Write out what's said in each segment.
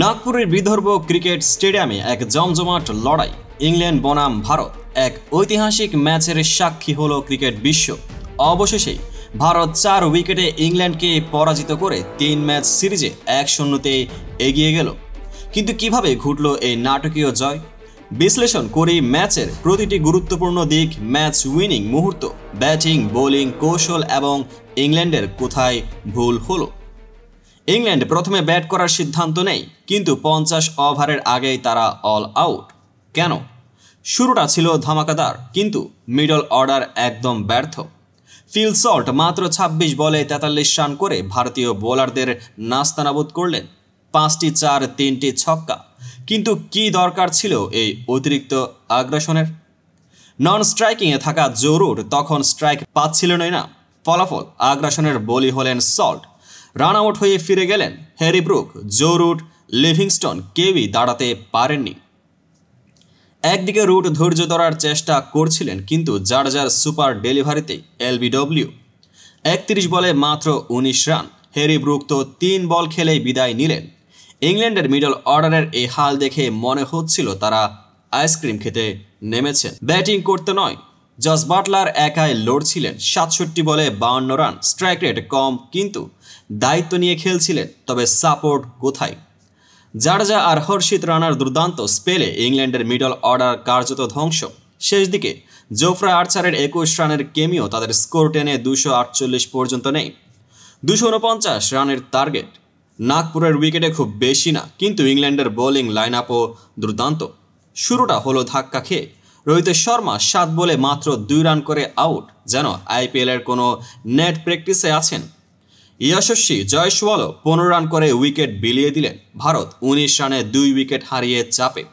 নাগপুরের Vidarbha cricket স্টেডিয়ামে এক জমজমাট লড়াই। ইংল্যান্ড বনাম ভারত, এক ঐতিহাসিক ম্যাচের সাক্ষী হলো ক্রিকেট বিশ্ব। অবশেষে ভারত 4 উইকেটে ইংল্যান্ডকে পরাজিত করে 3 ম্যাচ সিরিজে 1-0-তে এগিয়ে গেল। কিন্তু কিভাবে ঘটল এই নাটকীয় জয়? বিশ্লেষণ করি ম্যাচের প্রতিটি গুরুত্বপূর্ণ দিক, ম্যাচ উইনিং মুহূর্ত, ব্যাটিং বোলিং কৌশল এবং ইংল্যান্ডের কোথায় ভুল হলো। ইংল্যান্ড প্রথমে ব্যাট করার সিদ্ধান্ত নেয়, কিন্তু 50 ওভারের আগেই তারা অল আউট। কেন? শুরুটা ছিল ধামাকাদার, কিন্তু মিডল অর্ডার একদম ব্যর্থ। ফিল সল্ট মাত্র 26 বলে 43 রান করে ভারতীয় বোলারদের নাস্তানাবুদ করলেন। 5টি চার, 3টি ছক্কা। কিন্তু কি দরকার ছিল এই অতিরিক্ত আগ্রাসনের? নন স্ট্রাইকিংয়ে থাকা জো রুট তখন স্ট্রাইক পাচ্ছিলেনই না। ফলাফল, আগ্রাসনের বলি হলেন সল্ট। রান আউট হয়ে ফিরে গেলেন Harry Brook, Joe Root, Livingstone কেউই দাঁড়াতে পারেননি। একদিকে রুট ধৈর্য ধরার চেষ্টা করছিলেন, কিন্তু জাডেজার সুপার ডেলিভারিতে এলবিডব্লিউ। 31 বলে মাত্র 19 রান। হ্যারি ব্রুক তো 3 বল খেলেই বিদায় নিলেন। ইংল্যান্ডের মিডল অর্ডারের এই হাল দেখে মনে হচ্ছিল তারা আইসক্রিম খেতে নেমেছেন। ব্যাটিং করতে নয়, জস বাটলার একাই লড়ছিলেন। 67 বলে 52 রান। স্ট্রাইক রেট কম, কিন্তু দায়িত্ব নিয়ে খেলছিলেন। তবে সাপোর্ট কোথায়? জাডেজা আর হর্ষিত রানার দুর্দান্ত স্পেলে ইংল্যান্ডের মিডল অর্ডার কার্যত ধ্বংস। শেষ দিকে জোফ্রা আর্চারের 21 রানের কেমিও তাদের স্কোর টেনে 248 পর্যন্ত নেই। 249 রানের টার্গেট। নাগপুরের উইকেটে খুব বেশি না, কিন্তু ইংল্যান্ডের বোলিং লাইন আপও দুর্দান্ত। শুরুটা হলো ধাক্কা খেয়ে। রোহিত শর্মা 7 বলে মাত্র 2 রান করে আউট, যেন আইপিএলের কোনো নেট প্র্যাকটিসে আছেন। যশস্বী জয়সওয়ালও 15 রান করে উইকেট বিলিয়ে দিলেন। ভারত 19 রানে 2 উইকেট হারিয়ে চাপে।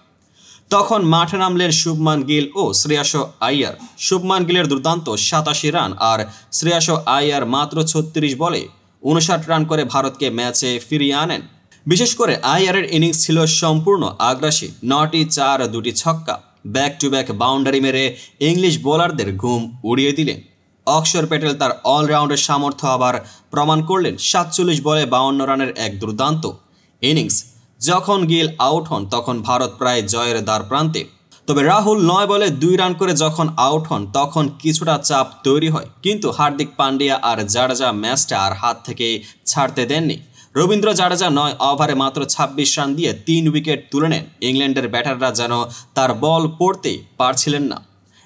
তখন মাঠে নামলেন শুভমান গিল ও শ্রেয়াস আইয়ার। শুভমান গিলের দুর্দান্ত 87 রান আর শ্রেয়াস আইয়ার মাত্র 36 বলে 59 রান করে ভারতকে ম্যাচে ফিরিয়ে আনেন। বিশেষ করে আইয়ারের ইনিংস ছিল সম্পূর্ণ আগ্রাসী। 9টি চার, 2টি ছক্কা। ব্যাক টু ব্যাক বাউন্ডারি মেরে ইংলিশ বোলারদের ঘুম উড়িয়ে দিলেন। অক্ষর প্যাটেল তার অলরাউন্ডের সামর্থ্য আবার প্রমাণ করলেন। 47 বলে 52 রানের এক দুর্দান্ত ইনিংস। যখন গিল আউট হন তখন ভারত প্রায় জয়ের দ্বার প্রান্তে। তবে রাহুল 9 বলে 2 রান করে যখন আউট হন তখন কিছুটা চাপ তৈরি হয়, কিন্তু হার্দিক পান্ডিয়া আর জাডেজা ম্যাচটা আর হাত থেকে ছাড়তে দেননি। রবীন্দ্র জাডেজা 9 ওভারে মাত্র 26 রান দিয়ে 3 উইকেট তুলে নেন। ইংল্যান্ডের ব্যাটাররা যেন তার বল পড়তে পারছিলেন না।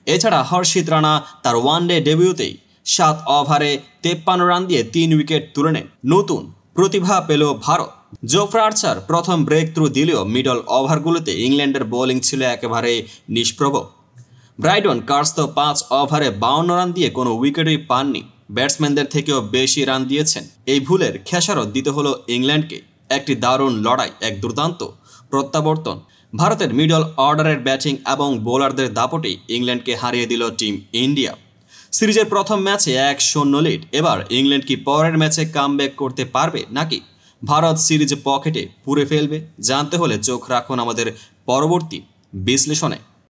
এছাড়া হর্ষিত রানা তার ওয়ানডে ডেবিউতেই 7 ওভারে 53 রান দিয়ে 3 উইকেট তুলে নেন। নতুন প্রতিভা পেল ভারত। জোফ্রা আর্চার প্রথম ব্রেক থ্রু দিলেও মিডল ওভারগুলোতে ইংল্যান্ডের বোলিং ছিল একেবারে নিষ্প্রভ। ব্রাইডন কার্সতো 5 ওভারে 52 রান দিয়ে কোনো উইকেটই পাননি। ব্যাটসম্যানদের থেকেও বেশি রান দিয়েছেন। এই ভুলের খেসারত দিতে হলো ইংল্যান্ডকে। একটি দারুণ লড়াই, এক দুর্দান্ত প্রত্যাবর্তন। ভারতের মিডল অর্ডারের ব্যাটিং এবং বোলারদের দাপটে ইংল্যান্ডকে হারিয়ে দিল টিম ইন্ডিয়া। সিরিজের প্রথম ম্যাচে 1-0 লিড। এবার ইংল্যান্ড কি পরের ম্যাচে কামব্যাক করতে পারবে, নাকি ভারত সিরিজ পকেটে পুরে ফেলবে? জানতে হলে চোখ রাখুন আমাদের পরবর্তী বিশ্লেষণে।